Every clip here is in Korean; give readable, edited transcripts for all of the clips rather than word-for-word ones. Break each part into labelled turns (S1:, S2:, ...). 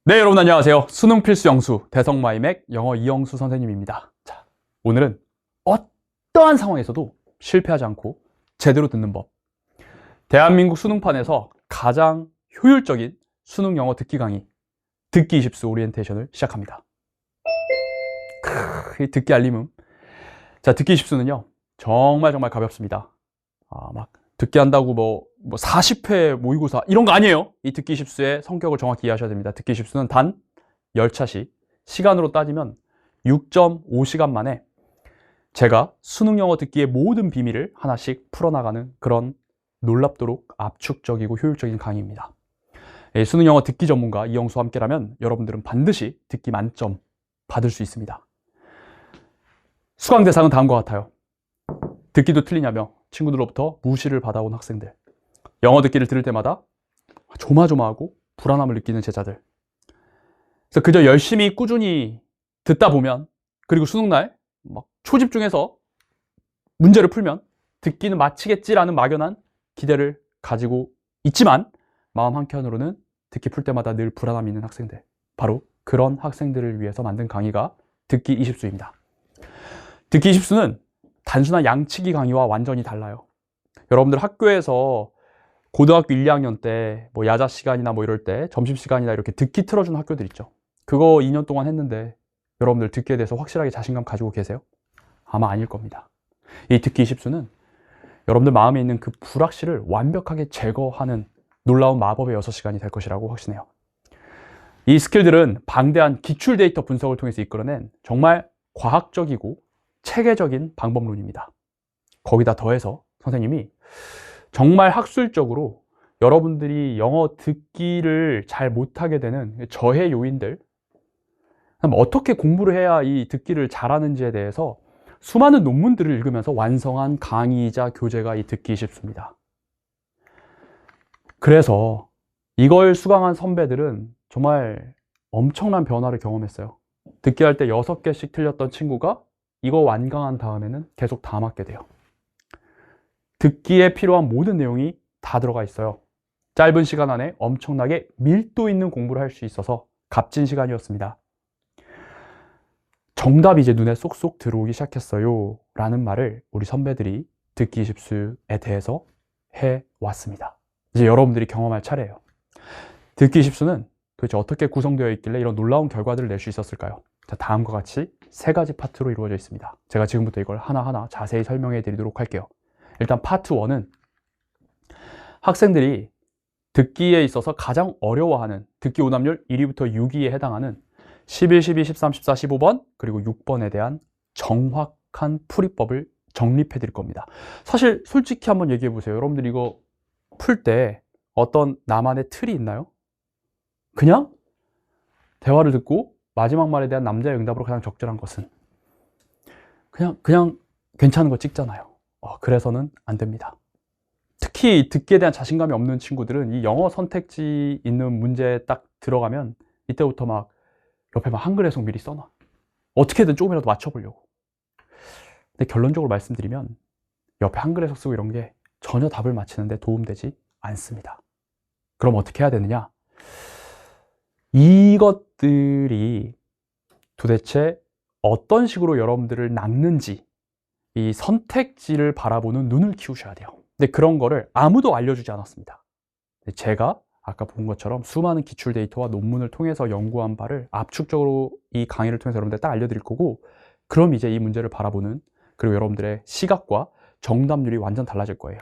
S1: 네, 여러분 안녕하세요. 수능 필수 영수 대성마이맥 영어 이영수 선생님입니다. 자, 오늘은 어떠한 상황에서도 실패하지 않고 제대로 듣는 법. 대한민국 수능판에서 가장 효율적인 수능 영어 듣기 강의 듣기 20수 오리엔테이션을 시작합니다. 이 듣기 알림음. 자, 듣기 20수는요. 정말 가볍습니다. 막 듣기 한다고 뭐 40회 모의고사 이런 거 아니에요. 이 듣기 10수의 성격을 정확히 이해하셔야 됩니다. 듣기 10수는 단 열차시 시간으로 따지면 6.5시간 만에 제가 수능 영어 듣기의 모든 비밀을 하나씩 풀어나가는 그런 놀랍도록 압축적이고 효율적인 강의입니다. 수능 영어 듣기 전문가 이영수와 함께라면 여러분들은 반드시 듣기 만점 받을 수 있습니다. 수강 대상은 다음과 같아요. 듣기도 틀리냐며 친구들로부터 무시를 받아온 학생들, 영어 듣기를 들을 때마다 조마조마하고 불안함을 느끼는 제자들. 그래서 그저 열심히 꾸준히 듣다 보면, 그리고 수능날 막 초집중해서 문제를 풀면 듣기는 마치겠지라는 막연한 기대를 가지고 있지만 마음 한켠으로는 듣기 풀 때마다 늘 불안함이 있는 학생들, 바로 그런 학생들을 위해서 만든 강의가 듣기 20수입니다. 듣기 20수는 단순한 양치기 강의와 완전히 달라요. 여러분들 학교에서 고등학교 1, 2학년 때 뭐 야자 시간이나 뭐 이럴 때 점심시간이나 이렇게 듣기 틀어주는 학교들 있죠. 그거 2년 동안 했는데 여러분들 듣기에 대해서 확실하게 자신감 가지고 계세요? 아마 아닐 겁니다. 이 듣기 20수는 여러분들 마음에 있는 그 불확실을 완벽하게 제거하는 놀라운 마법의 6시간이 될 것이라고 확신해요. 이 스킬들은 방대한 기출 데이터 분석을 통해서 이끌어낸 정말 과학적이고 체계적인 방법론입니다. 거기다 더해서 선생님이 정말 학술적으로 여러분들이 영어 듣기를 잘 못하게 되는 저해 요인들, 어떻게 공부를 해야 이 듣기를 잘하는지에 대해서 수많은 논문들을 읽으면서 완성한 강의이자 교재가 이 듣기 20수입니다. 그래서 이걸 수강한 선배들은 정말 엄청난 변화를 경험했어요. 듣기 할 때 6개씩 틀렸던 친구가 이거 완강한 다음에는 계속 다 맞게 돼요. 듣기에 필요한 모든 내용이 다 들어가 있어요. 짧은 시간 안에 엄청나게 밀도 있는 공부를 할 수 있어서 값진 시간이었습니다. 정답이 이제 눈에 쏙쏙 들어오기 시작했어요 라는 말을 우리 선배들이 듣기 20수에 대해서 해왔습니다. 이제 여러분들이 경험할 차례예요. 듣기 20수는 도대체 어떻게 구성되어 있길래 이런 놀라운 결과들을 낼 수 있었을까요? 자, 다음과 같이 3가지 파트로 이루어져 있습니다. 제가 지금부터 이걸 하나하나 자세히 설명해 드리도록 할게요. 일단 파트 1은 학생들이 듣기에 있어서 가장 어려워하는 듣기 오답률 1위부터 6위에 해당하는 11, 12, 13, 14, 15번 그리고 6번에 대한 정확한 풀이법을 정립해 드릴 겁니다. 사실 솔직히 한번 얘기해 보세요. 여러분들 이거 풀 때 어떤 나만의 틀이 있나요? 그냥 대화를 듣고 마지막 말에 대한 남자의 응답으로 가장 적절한 것은 그냥 괜찮은 거 찍잖아요. 그래서는 안 됩니다. 특히 듣기에 대한 자신감이 없는 친구들은 이 영어 선택지 있는 문제에 딱 들어가면 이때부터 막 옆에 막 한글 해석 미리 써놔. 어떻게든 조금이라도 맞춰보려고. 근데 결론적으로 말씀드리면 옆에 한글 해석 쓰고 이런 게 전혀 답을 맞히는데 도움되지 않습니다. 그럼 어떻게 해야 되느냐? 이것들이 도대체 어떤 식으로 여러분들을 낚는지, 이 선택지를 바라보는 눈을 키우셔야 돼요. 근데 그런 거를 아무도 알려주지 않았습니다. 제가 아까 본 것처럼 수많은 기출 데이터와 논문을 통해서 연구한 바를 압축적으로 이 강의를 통해서 여러분들 딱 알려드릴 거고, 그럼 이제 이 문제를 바라보는, 그리고 여러분들의 시각과 정답률이 완전 달라질 거예요.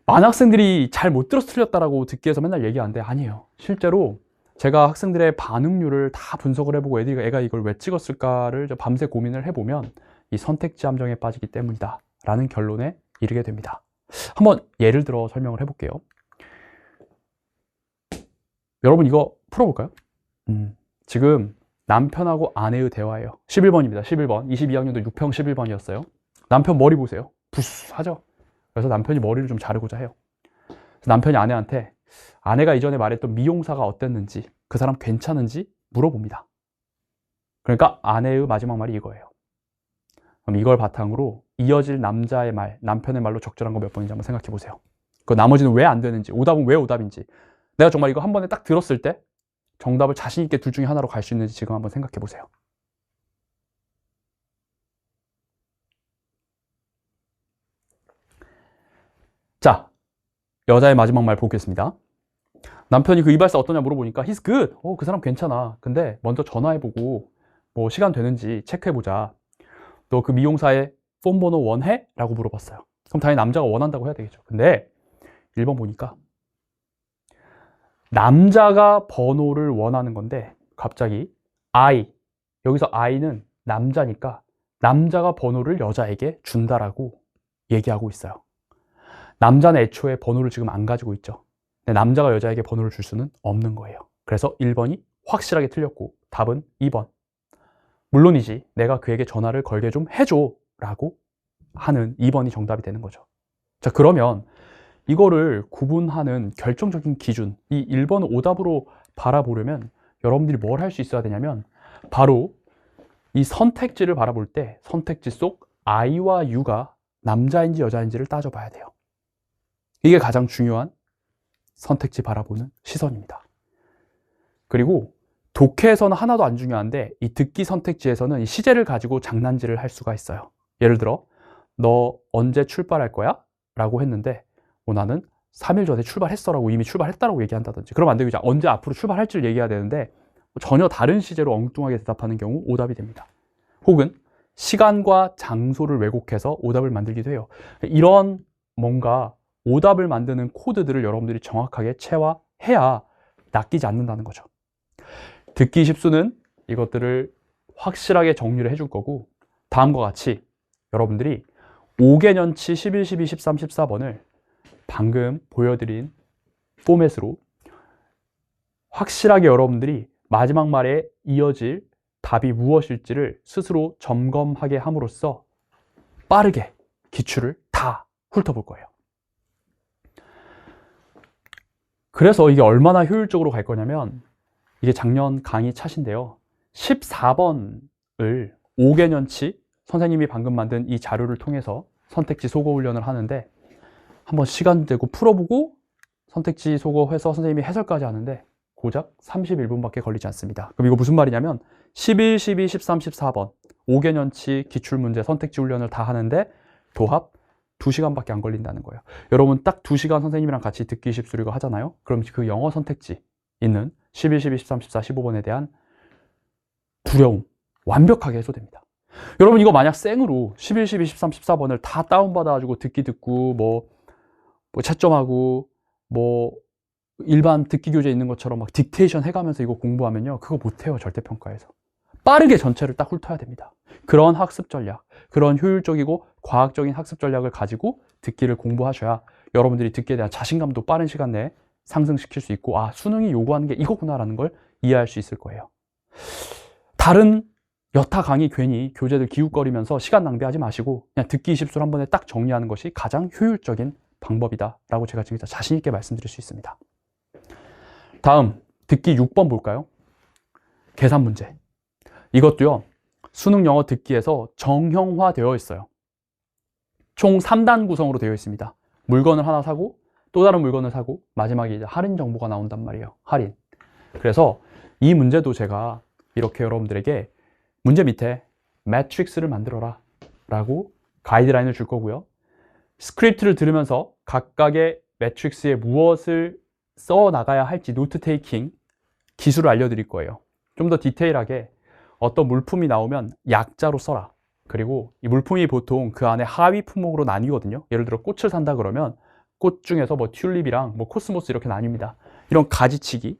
S1: 많은 학생들이 잘 못 들어서 틀렸다라고 듣기에서 맨날 얘기하는데 아니에요. 실제로 제가 학생들의 반응률을 다 분석을 해보고 애가 이걸 왜 찍었을까를 밤새 고민을 해보면 이 선택지 함정에 빠지기 때문이다 라는 결론에 이르게 됩니다. 한번 예를 들어 설명을 해볼게요. 여러분 이거 풀어볼까요? 지금 남편하고 아내의 대화예요. 11번입니다. 11번. 22학년도 6평 11번이었어요. 남편 머리 보세요. 부스하죠? 그래서 남편이 머리를 좀 자르고자 해요. 남편이 아내한테 아내가 이전에 말했던 미용사가 어땠는지, 그 사람 괜찮은지 물어봅니다. 그러니까 아내의 마지막 말이 이거예요. 그럼 이걸 바탕으로 이어질 남자의 말, 남편의 말로 적절한 거 몇 번인지 한번 생각해 보세요. 그 나머지는 왜 안 되는지, 오답은 왜 오답인지. 내가 정말 이거 한 번에 딱 들었을 때 정답을 자신 있게 둘 중에 하나로 갈 수 있는지 지금 한번 생각해 보세요. 자, 여자의 마지막 말 보겠습니다. 남편이 그 이발사 어떠냐 물어보니까 he's good. 그 사람 괜찮아. 근데 먼저 전화해보고 뭐 시간 되는지 체크해보자. 너 그 미용사의 폰 번호 원해? 라고 물어봤어요. 그럼 당연히 남자가 원한다고 해야 되겠죠. 근데 1번 보니까 남자가 번호를 원하는 건데 갑자기 I, 여기서 I는 남자니까 남자가 번호를 여자에게 준다라고 얘기하고 있어요. 남자는 애초에 번호를 지금 안 가지고 있죠. 근데 남자가 여자에게 번호를 줄 수는 없는 거예요. 그래서 1번이 확실하게 틀렸고 답은 2번. 물론이지 내가 그에게 전화를 걸게 좀 해줘 라고 하는 2번이 정답이 되는 거죠. 자, 그러면 이거를 구분하는 결정적인 기준, 이 1번 오답으로 바라보려면 여러분들이 뭘 할 수 있어야 되냐면 바로 이 선택지를 바라볼 때 선택지 속 I와 U가 남자인지 여자인지를 따져봐야 돼요. 이게 가장 중요한 선택지 바라보는 시선입니다. 그리고 독해에서는 하나도 안 중요한데 이 듣기 선택지에서는 이 시제를 가지고 장난질을 할 수가 있어요. 예를 들어 너 언제 출발할 거야? 라고 했는데 나는 3일 전에 출발했어 라고 이미 출발했다라고 얘기한다든지 그러면 안 되죠. 언제 앞으로 출발할지를 얘기해야 되는데 전혀 다른 시제로 엉뚱하게 대답하는 경우 오답이 됩니다. 혹은 시간과 장소를 왜곡해서 오답을 만들기도 해요. 이런 뭔가 오답을 만드는 코드들을 여러분들이 정확하게 체화해야 낚이지 않는다는 거죠. 듣기 십수는 이것들을 확실하게 정리를 해줄 거고 다음과 같이 여러분들이 5개년치 11, 12, 13, 14번을 방금 보여드린 포맷으로 확실하게 여러분들이 마지막 말에 이어질 답이 무엇일지를 스스로 점검하게 함으로써 빠르게 기출을 다 훑어볼 거예요. 그래서 이게 얼마나 효율적으로 갈 거냐면 이게 작년 강의 차신데요. 14번을 5개년치 선생님이 방금 만든 이 자료를 통해서 선택지 소거 훈련을 하는데 한번 시간 되고 풀어보고 선택지 소거해서 선생님이 해설까지 하는데 고작 31분밖에 걸리지 않습니다. 그럼 이거 무슨 말이냐면 11, 12, 13, 14번 5개년치 기출문제 선택지 훈련을 다 하는데 도합 2시간밖에 안 걸린다는 거예요. 여러분 딱 2시간 선생님이랑 같이 듣기 십수리고 하잖아요. 그럼 그 영어 선택지 있는 11, 12, 13, 14, 15번에 대한 두려움 완벽하게 해소됩니다. 여러분 이거 만약 생으로 11, 12, 13, 14번을 다 다운받아가지고 듣기 듣고 뭐 채점하고 뭐 일반 듣기 교재에 있는 것처럼 막 딕테이션 해가면서 이거 공부하면요 그거 못해요. 절대평가에서 빠르게 전체를 딱 훑어야 됩니다. 그런 학습 전략, 그런 효율적이고 과학적인 학습 전략을 가지고 듣기를 공부하셔야 여러분들이 듣기에 대한 자신감도 빠른 시간 내에 상승시킬 수 있고 수능이 요구하는 게 이거구나라는 걸 이해할 수 있을 거예요. 다른 여타 강의 괜히 교재들 기웃거리면서 시간 낭비하지 마시고 그냥 듣기 20술 한 번에 딱 정리하는 것이 가장 효율적인 방법이다 라고 제가 진짜 자신 있게 말씀드릴 수 있습니다. 다음 듣기 6번 볼까요? 계산 문제. 이것도요 수능 영어 듣기에서 정형화되어 있어요. 총 3단 구성으로 되어 있습니다. 물건을 하나 사고 또 다른 물건을 사고 마지막에 이제 할인 정보가 나온단 말이에요. 할인. 그래서 이 문제도 제가 이렇게 여러분들에게 문제 밑에 매트릭스를 만들어라 라고 가이드라인을 줄 거고요. 스크립트를 들으면서 각각의 매트릭스에 무엇을 써 나가야 할지 노트 테이킹 기술을 알려드릴 거예요. 좀 더 디테일하게 어떤 물품이 나오면 약자로 써라. 그리고 이 물품이 보통 그 안에 하위 품목으로 나뉘거든요. 예를 들어 꽃을 산다 그러면 꽃 중에서 뭐 튤립이랑 뭐 코스모스 이렇게 나뉩니다. 이런 가지치기.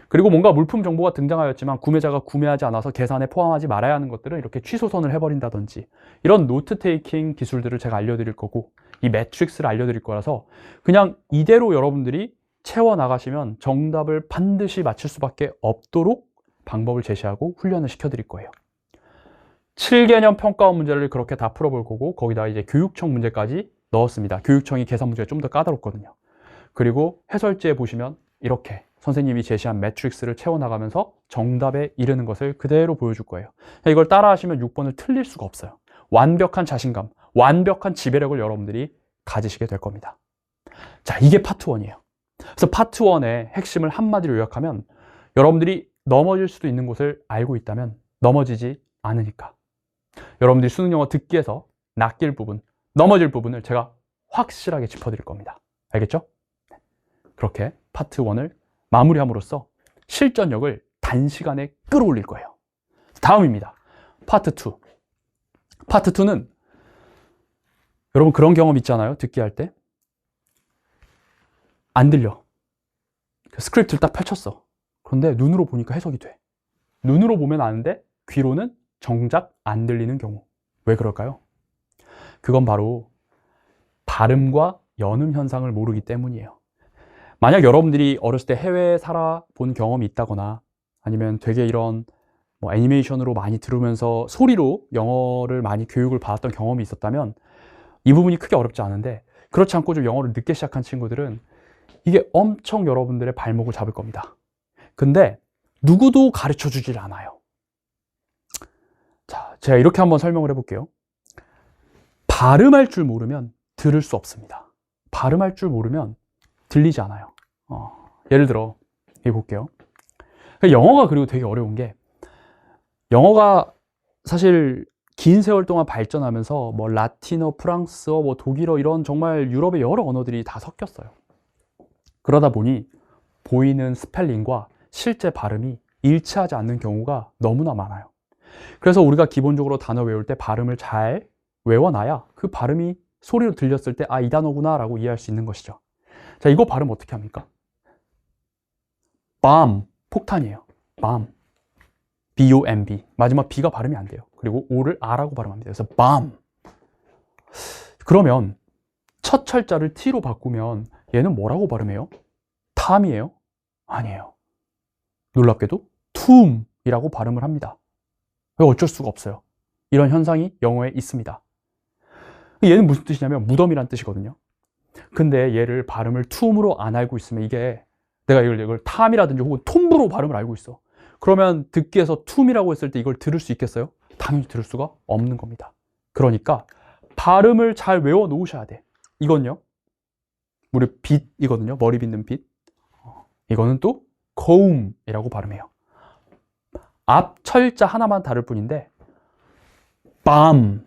S1: 그리고 뭔가 물품 정보가 등장하였지만 구매자가 구매하지 않아서 계산에 포함하지 말아야 하는 것들은 이렇게 취소선을 해버린다든지 이런 노트 테이킹 기술들을 제가 알려드릴 거고 이 매트릭스를 알려드릴 거라서 그냥 이대로 여러분들이 채워나가시면 정답을 반드시 맞출 수밖에 없도록 방법을 제시하고 훈련을 시켜드릴 거예요. 7개년 평가원 문제를 그렇게 다 풀어볼 거고 거기다 이제 교육청 문제까지 넣었습니다. 교육청이 계산 문제가 좀 더 까다롭거든요. 그리고 해설지에 보시면 이렇게 선생님이 제시한 매트릭스를 채워나가면서 정답에 이르는 것을 그대로 보여줄 거예요. 이걸 따라하시면 6번을 틀릴 수가 없어요. 완벽한 자신감, 완벽한 지배력을 여러분들이 가지시게 될 겁니다. 자, 이게 파트 1이에요. 그래서 파트 1의 핵심을 한마디로 요약하면 여러분들이 넘어질 수도 있는 곳을 알고 있다면 넘어지지 않으니까. 여러분들이 수능 영어 듣기에서 낚일 부분, 넘어질 부분을 제가 확실하게 짚어드릴 겁니다. 알겠죠? 그렇게 파트 1을 마무리함으로써 실전력을 단시간에 끌어올릴 거예요. 다음입니다. 파트 2. 파트 2는 여러분 그런 경험 있잖아요. 듣기 할 때. 안 들려. 스크립트를 딱 펼쳤어. 그런데 눈으로 보니까 해석이 돼. 눈으로 보면 아는데 귀로는 정작 안 들리는 경우. 왜 그럴까요? 그건 바로 발음과 연음 현상을 모르기 때문이에요. 만약 여러분들이 어렸을 때 해외에 살아본 경험이 있다거나 아니면 되게 이런 뭐 애니메이션으로 많이 들으면서 소리로 영어를 많이 교육을 받았던 경험이 있었다면 이 부분이 크게 어렵지 않은데, 그렇지 않고 좀 영어를 늦게 시작한 친구들은 이게 엄청 여러분들의 발목을 잡을 겁니다. 근데 누구도 가르쳐 주질 않아요. 자, 제가 이렇게 한번 설명을 해볼게요. 발음할 줄 모르면 들을 수 없습니다. 발음할 줄 모르면 들리지 않아요. 예를 들어 여기 볼게요. 영어가 그리고 되게 어려운 게, 영어가 사실 긴 세월 동안 발전하면서 뭐 라틴어, 프랑스어, 뭐 독일어 이런 정말 유럽의 여러 언어들이 다 섞였어요. 그러다 보니 보이는 스펠링과 실제 발음이 일치하지 않는 경우가 너무나 많아요. 그래서 우리가 기본적으로 단어 외울 때 발음을 잘 외워놔야 그 발음이 소리로 들렸을 때 아, 이 단어구나 라고 이해할 수 있는 것이죠. 자, 이거 발음 어떻게 합니까? bomb, 폭탄이에요. bomb, B-O-M-B. 마지막 B가 발음이 안 돼요. 그리고 O를 R라고 발음합니다. 그래서 bomb. 그러면 첫 철자를 T로 바꾸면 얘는 뭐라고 발음해요? 탐이에요? 아니에요. 놀랍게도 툼이라고 발음을 합니다. 어쩔 수가 없어요. 이런 현상이 영어에 있습니다. 얘는 무슨 뜻이냐면 무덤이란 뜻이거든요. 근데 얘를 발음을 툼으로 안 알고 있으면, 이게 내가 이걸 탐이라든지 혹은 톰브로 발음을 알고 있어. 그러면 듣기에서 툼이라고 했을 때 이걸 들을 수 있겠어요? 당연히 들을 수가 없는 겁니다. 그러니까 발음을 잘 외워 놓으셔야 돼. 이건요, 우리 빗이거든요. 머리 빗는 빗. 이거는 또 comb이라고 발음해요. 앞 철자 하나만 다를 뿐인데 bomb,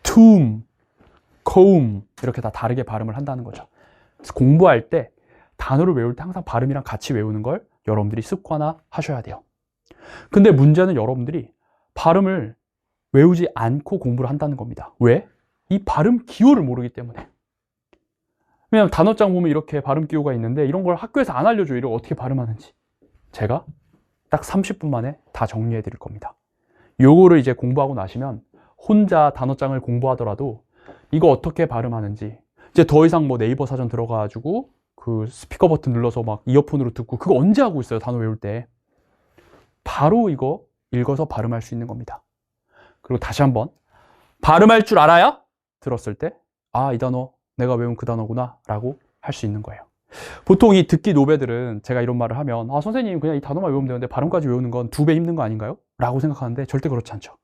S1: tomb, comb 이렇게 다 다르게 발음을 한다는 거죠. 그래서 공부할 때 단어를 외울 때 항상 발음이랑 같이 외우는 걸 여러분들이 습관화 하셔야 돼요. 근데 문제는 여러분들이 발음을 외우지 않고 공부를 한다는 겁니다. 왜? 이 발음 기호를 모르기 때문에. 왜냐면 단어장 보면 이렇게 발음 기호가 있는데 이런 걸 학교에서 안 알려줘요. 이걸 어떻게 발음하는지. 제가 딱 30분 만에 다 정리해 드릴 겁니다. 요거를 이제 공부하고 나시면 혼자 단어장을 공부하더라도 이거 어떻게 발음하는지, 이제 더 이상 뭐 네이버 사전 들어가가지고 그 스피커 버튼 눌러서 막 이어폰으로 듣고 그거 언제 하고 있어요. 단어 외울 때. 바로 이거 읽어서 발음할 수 있는 겁니다. 그리고 다시 한번 발음할 줄 알아야 들었을 때 아, 이 단어 내가 외운 그 단어구나 라고 할 수 있는 거예요. 보통 이 듣기 노베들은 제가 이런 말을 하면 아, 선생님 그냥 이 단어만 외우면 되는데 발음까지 외우는 건 2배 힘든 거 아닌가요? 라고 생각하는데 절대 그렇지 않죠.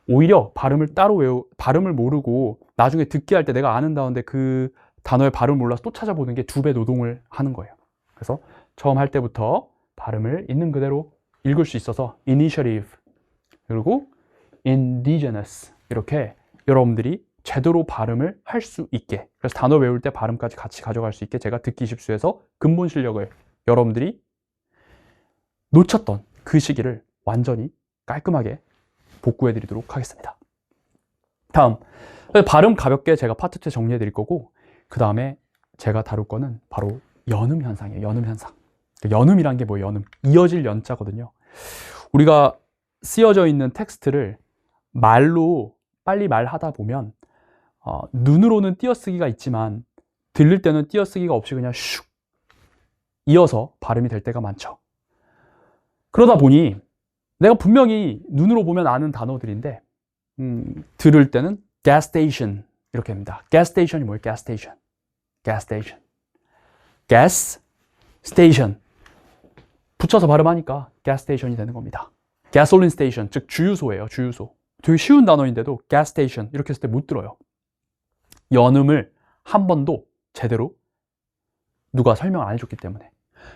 S1: 오히려 발음을 발음을 모르고 나중에 듣기 할 때 내가 아는 단어인데 그 단어의 발음을 몰라서 또 찾아보는 게 2배 노동을 하는 거예요. 그래서 처음 할 때부터 발음을 있는 그대로 읽을 수 있어서 initiative 그리고 indigenous 이렇게 여러분들이 제대로 발음을 할 수 있게, 그래서 단어 외울 때 발음까지 같이 가져갈 수 있게 제가 듣기 집수에서 근본 실력을 여러분들이 놓쳤던 그 시기를 완전히 깔끔하게 복구해 드리도록 하겠습니다. 다음, 발음 가볍게 제가 파트 2 정리해 드릴 거고, 그 다음에 제가 다룰 거는 바로 연음 현상이에요. 연음 현상. 연음이란 게 뭐예요? 연음. 이어질 연자거든요. 우리가 쓰여져 있는 텍스트를 말로 빨리 말하다 보면 눈으로는 띄어쓰기가 있지만 들릴 때는 띄어쓰기가 없이 그냥 슉 이어서 발음이 될 때가 많죠. 그러다 보니 내가 분명히 눈으로 보면 아는 단어들인데 들을 때는 gas station 이렇게 합니다. gas station이 뭐예요? gas station. gas station. gas station. 붙여서 발음하니까 gas station이 되는 겁니다. gasoline station, 즉 주유소예요. 주유소. 되게 쉬운 단어인데도 gas station 이렇게 했을 때 못 들어요. 연음을 한 번도 제대로 누가 설명을 안 해줬기 때문에.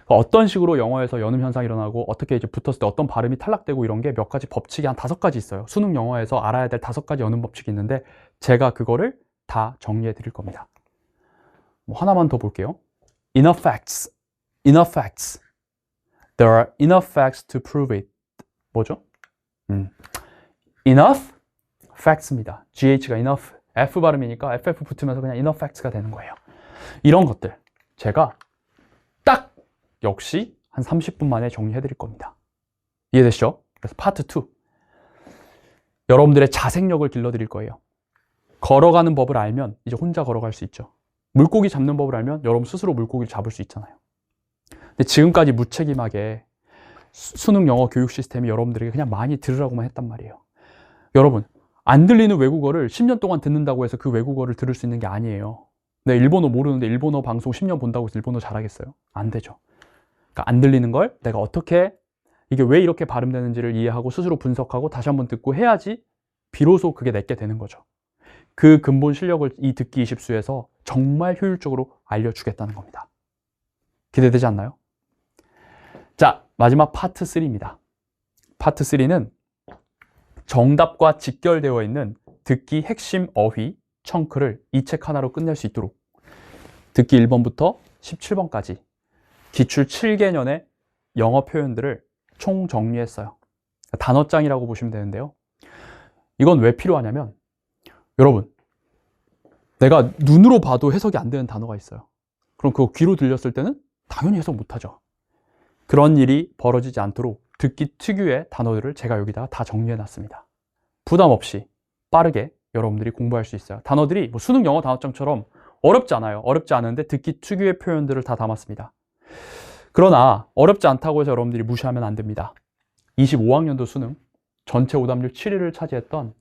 S1: 어떤 식으로 영어에서 연음 현상이 일어나고 어떻게 이제 붙었을 때 어떤 발음이 탈락되고 이런 게 몇 가지 법칙이 한 5가지 있어요. 수능 영어에서 알아야 될 5가지 연음 법칙이 있는데 제가 그거를 다 정리해 드릴 겁니다. 뭐 하나만 더 볼게요. Enough facts. Enough facts. There are enough facts to prove it. 뭐죠? Enough facts입니다. GH가 enough, F 발음이니까 FF 붙으면서 그냥 enough facts가 되는 거예요. 이런 것들 제가 딱 역시 한 30분 만에 정리해 드릴 겁니다. 이해되시죠? 그래서 파트 2. 여러분들의 자생력을 길러 드릴 거예요. 걸어가는 법을 알면 이제 혼자 걸어갈 수 있죠. 물고기 잡는 법을 알면 여러분 스스로 물고기를 잡을 수 있잖아요. 근데 지금까지 무책임하게 수능 영어 교육 시스템이 여러분들에게 그냥 많이 들으라고만 했단 말이에요. 여러분, 안 들리는 외국어를 10년 동안 듣는다고 해서 그 외국어를 들을 수 있는 게 아니에요. 네, 일본어 모르는데 일본어 방송 10년 본다고 해서 일본어 잘하겠어요? 안 되죠. 그러니까 안 들리는 걸 내가 어떻게, 이게 왜 이렇게 발음되는지를 이해하고 스스로 분석하고 다시 한번 듣고 해야지 비로소 그게 내게 되는 거죠. 그 근본 실력을 이 듣기 20수에서 정말 효율적으로 알려주겠다는 겁니다. 기대되지 않나요? 자, 마지막 파트 3입니다. 파트 3는 정답과 직결되어 있는 듣기 핵심 어휘 청크를 이 책 하나로 끝낼 수 있도록 듣기 1번부터 17번까지 기출 7개년의 영어 표현들을 총 정리했어요. 단어장이라고 보시면 되는데요. 이건 왜 필요하냐면 여러분, 내가 눈으로 봐도 해석이 안 되는 단어가 있어요. 그럼 그거 귀로 들렸을 때는 당연히 해석 못하죠. 그런 일이 벌어지지 않도록 듣기 특유의 단어들을 제가 여기다가 다 정리해 놨습니다. 부담 없이 빠르게 여러분들이 공부할 수 있어요. 단어들이 뭐 수능 영어 단어장처럼 어렵지 않아요. 어렵지 않은데 듣기 특유의 표현들을 다 담았습니다. 그러나 어렵지 않다고 해서 여러분들이 무시하면 안 됩니다. 25학년도 수능 전체 오답률 7위를 차지했던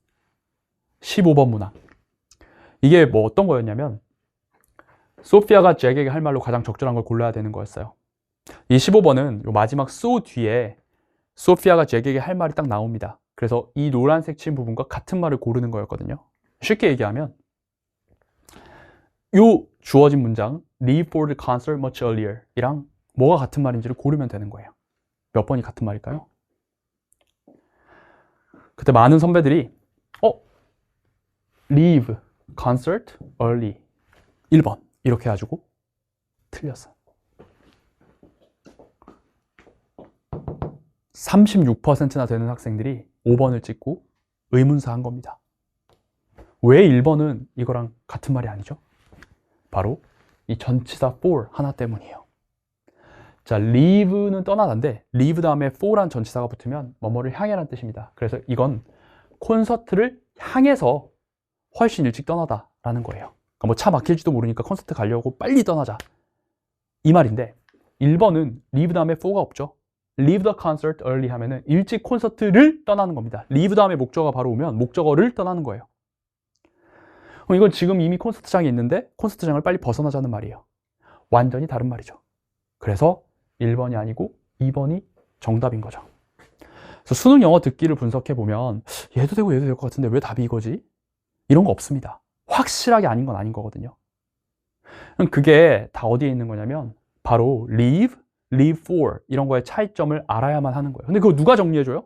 S1: 15번 문항. 이게 뭐 어떤 거였냐면 소피아가 잭에게 할 말로 가장 적절한 걸 골라야 되는 거였어요. 이 15번은 요 마지막 so 뒤에 소피아가 잭에게 할 말이 딱 나옵니다. 그래서 이 노란색 친 부분과 같은 말을 고르는 거였거든요. 쉽게 얘기하면 요 주어진 문장 Leave for the concert much earlier 이랑 뭐가 같은 말인지를 고르면 되는 거예요. 몇 번이 같은 말일까요? 그때 많은 선배들이 Leave concert early 1번 이렇게 해가지고 틀렸어요. 36%나 되는 학생들이 5번을 찍고 의문사 한 겁니다. 왜 1번은 이거랑 같은 말이 아니죠? 바로 이 전치사 for 하나 때문이에요. 자, leave는 떠나다인데 leave 다음에 for란 전치사가 붙으면 뭐뭐를 향해라는 뜻입니다. 그래서 이건 콘서트를 향해서 훨씬 일찍 떠나다라는 거예요. 그러니까 뭐 차 막힐지도 모르니까 콘서트 가려고 빨리 떠나자 이 말인데 1번은 leave 다음에 for가 없죠. Leave the concert early 하면은 일찍 콘서트를 떠나는 겁니다. leave 다음에 목적어가 바로 오면 목적어를 떠나는 거예요. 그럼 이건 지금 이미 콘서트장에 있는데 콘서트장을 빨리 벗어나자는 말이에요. 완전히 다른 말이죠. 그래서 1번이 아니고 2번이 정답인 거죠. 그래서 수능 영어 듣기를 분석해 보면 얘도 되고 얘도 될 것 같은데 왜 답이 이거지? 이런 거 없습니다. 확실하게 아닌 건 아닌 거거든요. 그럼 그게 다 어디에 있는 거냐면 바로 leave, leave for 이런 거의 차이점을 알아야만 하는 거예요. 근데 그거 누가 정리해줘요?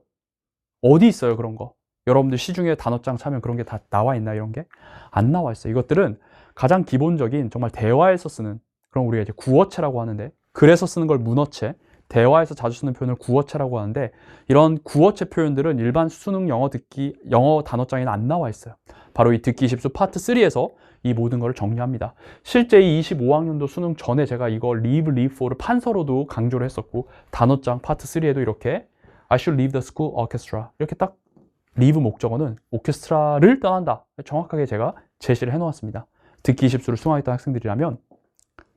S1: 어디 있어요 그런 거? 여러분들 시중에 단어장 차면 그런 게 다 나와 있나 이런 게? 안 나와 있어요. 이것들은 가장 기본적인 정말 대화에서 쓰는 그런 우리가 이제 구어체라고 하는데 그래서 쓰는 걸 문어체, 대화에서 자주 쓰는 표현을 구어체라고 하는데 이런 구어체 표현들은 일반 수능 영어 듣기, 영어 단어장에는 안 나와 있어요. 바로 이 듣기 20수 파트 3에서 이 모든 걸 정리합니다. 실제 이 25학년도 수능 전에 제가 이거 leave, leave for를 판서로도 강조를 했었고 단어장 파트 3에도 이렇게 I should leave the school orchestra 이렇게 딱 leave 목적어는 오케스트라를 떠난다. 정확하게 제가 제시를 해놓았습니다. 듣기 20수를 수강했던 학생들이라면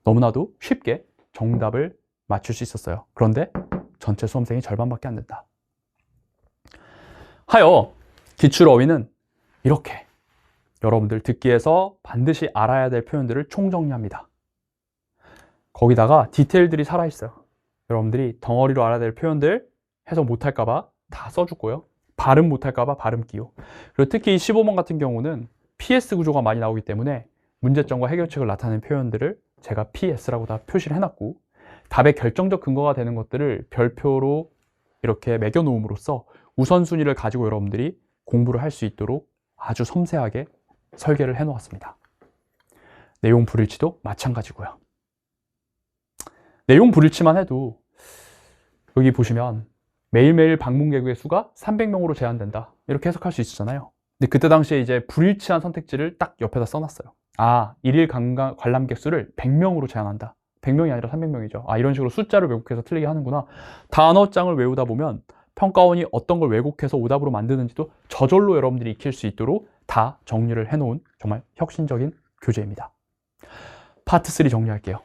S1: 너무나도 쉽게 정답을 맞출 수 있었어요. 그런데 전체 수험생이 절반밖에 안 된다. 하여 기출 어휘는 이렇게 여러분들 듣기에서 반드시 알아야 될 표현들을 총정리합니다. 거기다가 디테일들이 살아있어요. 여러분들이 덩어리로 알아야 될 표현들 해석 못할까봐 다 써주고요. 발음 못할까봐 발음 기호. 그리고 특히 15번 같은 경우는 PS 구조가 많이 나오기 때문에 문제점과 해결책을 나타내는 표현들을 제가 PS라고 다 표시를 해놨고 답의 결정적 근거가 되는 것들을 별표로 이렇게 매겨 놓음으로써 우선순위를 가지고 여러분들이 공부를 할 수 있도록 아주 섬세하게 설계를 해 놓았습니다. 내용 불일치도 마찬가지고요. 내용 불일치만 해도 여기 보시면 매일매일 방문객의 수가 300명으로 제한된다, 이렇게 해석할 수 있었잖아요. 근데 그때 당시에 이제 불일치한 선택지를 딱 옆에다 써놨어요. 일일 관람객 수를 100명으로 제한한다. 100명이 아니라 300명이죠. 이런 식으로 숫자를 왜곡해서 틀리게 하는구나. 단어장을 외우다 보면 평가원이 어떤 걸 왜곡해서 오답으로 만드는지도 저절로 여러분들이 익힐 수 있도록 다 정리를 해놓은 정말 혁신적인 교재입니다. 파트 3 정리할게요.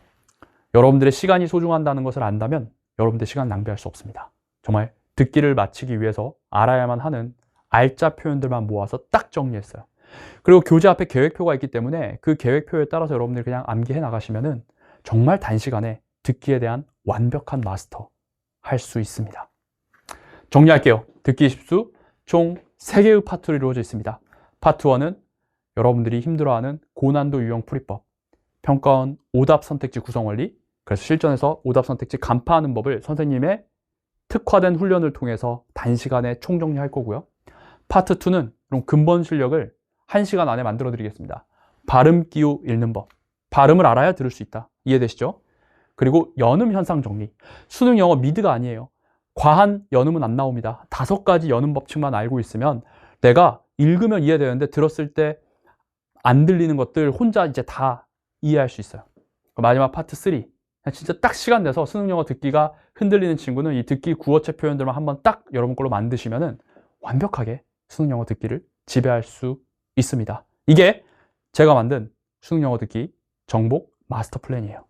S1: 여러분들의 시간이 소중하다는 것을 안다면 여러분들의 시간 낭비할 수 없습니다. 정말 듣기를 마치기 위해서 알아야만 하는 알짜 표현들만 모아서 딱 정리했어요. 그리고 교재 앞에 계획표가 있기 때문에 그 계획표에 따라서 여러분들이 그냥 암기해 나가시면은 정말 단시간에 듣기에 대한 완벽한 마스터 할 수 있습니다. 정리할게요. 듣기 20수 총 3개의 파트로 이루어져 있습니다. 파트 1은 여러분들이 힘들어하는 고난도 유형 풀이법, 평가원 오답 선택지 구성 원리, 그래서 실전에서 오답 선택지 간파하는 법을 선생님의 특화된 훈련을 통해서 단시간에 총정리할 거고요. 파트 2는 그럼 근본 실력을 1시간 안에 만들어 드리겠습니다. 발음 기호 읽는 법, 발음을 알아야 들을 수 있다. 이해되시죠? 그리고 연음 현상 정리. 수능 영어 미드가 아니에요. 과한 연음은 안 나옵니다. 5가지 연음 법칙만 알고 있으면 내가 읽으면 이해되는데 들었을 때 안 들리는 것들 혼자 이제 다 이해할 수 있어요. 마지막 파트 3. 진짜 딱 시간 내서 수능 영어 듣기가 흔들리는 친구는 이 듣기 구어체 표현들만 한번 딱 여러분 걸로 만드시면은 완벽하게 수능 영어 듣기를 지배할 수 있습니다. 이게 제가 만든 수능 영어 듣기 정복 마스터 플랜이에요.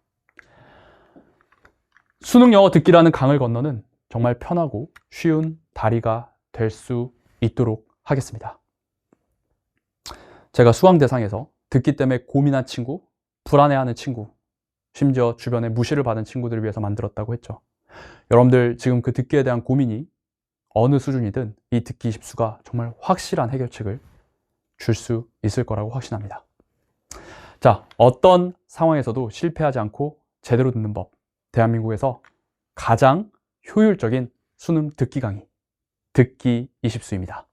S1: 수능 영어 듣기라는 강을 건너는 정말 편하고 쉬운 다리가 될 수 있도록 하겠습니다. 제가 수강 대상에서 듣기 때문에 고민한 친구, 불안해하는 친구, 심지어 주변에 무시를 받은 친구들을 위해서 만들었다고 했죠. 여러분들 지금 그 듣기에 대한 고민이 어느 수준이든 이 듣기 20수가 정말 확실한 해결책을 줄 수 있을 거라고 확신합니다. 자, 어떤 상황에서도 실패하지 않고 제대로 듣는 법, 대한민국에서 가장 효율적인 수능 듣기 강의, 듣기 20수입니다.